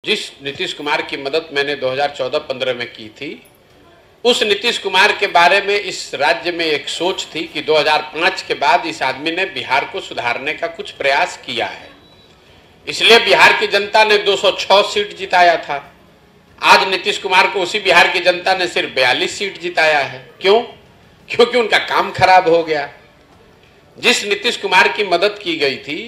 जिस नीतीश कुमार की मदद मैंने 2014-15 में की थी, उस नीतीश कुमार के बारे में इस राज्य में एक सोच थी कि 2005 के बाद इस आदमी ने बिहार को सुधारने का कुछ प्रयास किया है। इसलिए बिहार की जनता ने 206 सीट जिताया था। आज नीतीश कुमार को उसी बिहार की जनता ने सिर्फ 42 सीट जिताया है। क्यों? क्योंकि उनका काम खराब हो गया। जिस नीतीश कुमार की मदद की गई थी,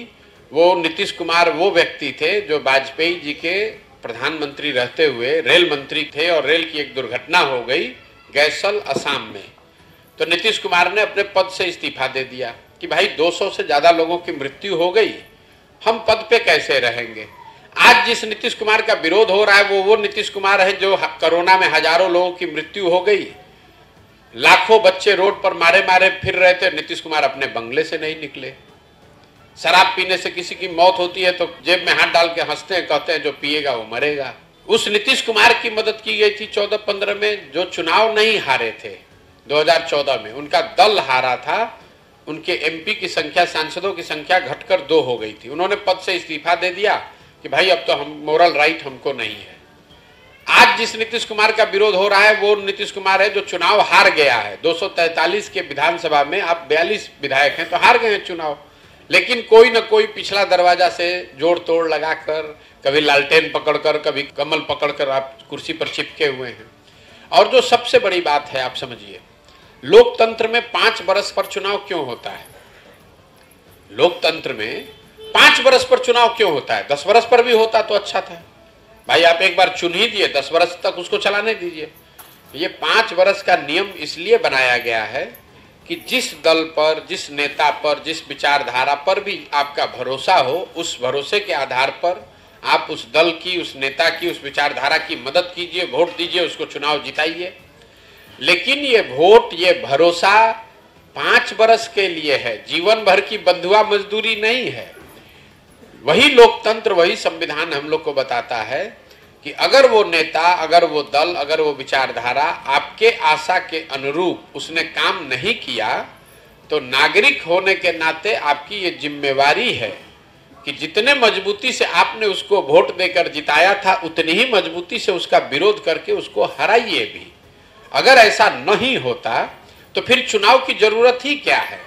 वो नीतीश कुमार वो व्यक्ति थे जो वाजपेयी जी के प्रधानमंत्री रहते हुए रेल मंत्री थे और रेल की एक दुर्घटना हो गई गैसल असम में। तो नीतीश कुमार ने अपने पद से इस्तीफा दे दिया कि भाई 200 से ज्यादा लोगों की मृत्यु हो गई, हम पद पे कैसे रहेंगे। आज जिस नीतीश कुमार का विरोध हो रहा है वो नीतीश कुमार है जो कोरोना में हजारों लोगों की मृत्यु हो गई, लाखों बच्चे रोड पर मारे मारे फिर रहे थे, नीतीश कुमार अपने बंगले से नहीं निकले। शराब पीने से किसी की मौत होती है तो जेब में हाथ डाल के हंसते हैं, कहते हैं जो पिएगा वो मरेगा। उस नीतीश कुमार की मदद की गई थी 14-15 में, जो चुनाव नहीं हारे थे 2014 में, उनका दल हारा था। उनके एमपी की संख्या, सांसदों की संख्या घटकर 2 हो गई थी। उन्होंने पद से इस्तीफा दे दिया कि भाई अब तो हम मोरल राइट हमको नहीं है। आज जिस नीतीश कुमार का विरोध हो रहा है वो नीतीश कुमार है जो चुनाव हार गया है। 243 के विधानसभा में आप 42 विधायक हैं तो हार गए हैं चुनाव, लेकिन कोई न कोई पिछला दरवाजा से जोड़ तोड़ लगाकर, कभी लालटेन पकड़कर, कभी कमल पकड़कर आप कुर्सी पर चिपके हुए हैं। और जो सबसे बड़ी बात है, आप समझिए, लोकतंत्र में 5 वर्ष पर चुनाव क्यों होता है? लोकतंत्र में 5 वर्ष पर चुनाव क्यों होता है? 10 वर्ष पर भी होता तो अच्छा था। भाई आप एक बार चुन ही दिए, 10 वर्ष तक उसको चलाने दीजिए। ये 5 वर्ष का नियम इसलिए बनाया गया है कि जिस दल पर, जिस नेता पर, जिस विचारधारा पर भी आपका भरोसा हो, उस भरोसे के आधार पर आप उस दल की, उस नेता की, उस विचारधारा की मदद कीजिए, वोट दीजिए, उसको चुनाव जिताइए। लेकिन ये वोट, ये भरोसा 5 वर्ष के लिए है, जीवन भर की बंधुआ मजदूरी नहीं है। वही लोकतंत्र, वही संविधान हम लोग को बताता है कि अगर वो नेता, अगर वो दल, अगर वो विचारधारा आपके आशा के अनुरूप उसने काम नहीं किया, तो नागरिक होने के नाते आपकी ये जिम्मेवारी है कि जितने मजबूती से आपने उसको वोट देकर जिताया था, उतनी ही मजबूती से उसका विरोध करके उसको हराइए भी। अगर ऐसा नहीं होता तो फिर चुनाव की जरूरत ही क्या है?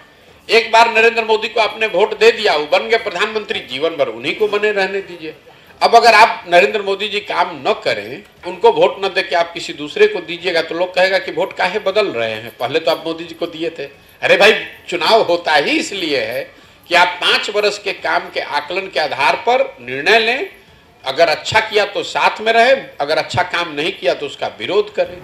एक बार नरेंद्र मोदी को आपने वोट दे दिया, वो बन गए प्रधानमंत्री, जीवन भर उन्हीं को बने रहने दीजिए। अब अगर आप नरेंद्र मोदी जी काम न करें, उनको वोट न दे के आप किसी दूसरे को दीजिएगा तो लोग कहेगा कि वोट काहे बदल रहे हैं, पहले तो आप मोदी जी को दिए थे। अरे भाई, चुनाव होता ही इसलिए है कि आप 5 वर्ष के काम के आकलन के आधार पर निर्णय लें। अगर अच्छा किया तो साथ में रहे, अगर अच्छा काम नहीं किया तो उसका विरोध करें।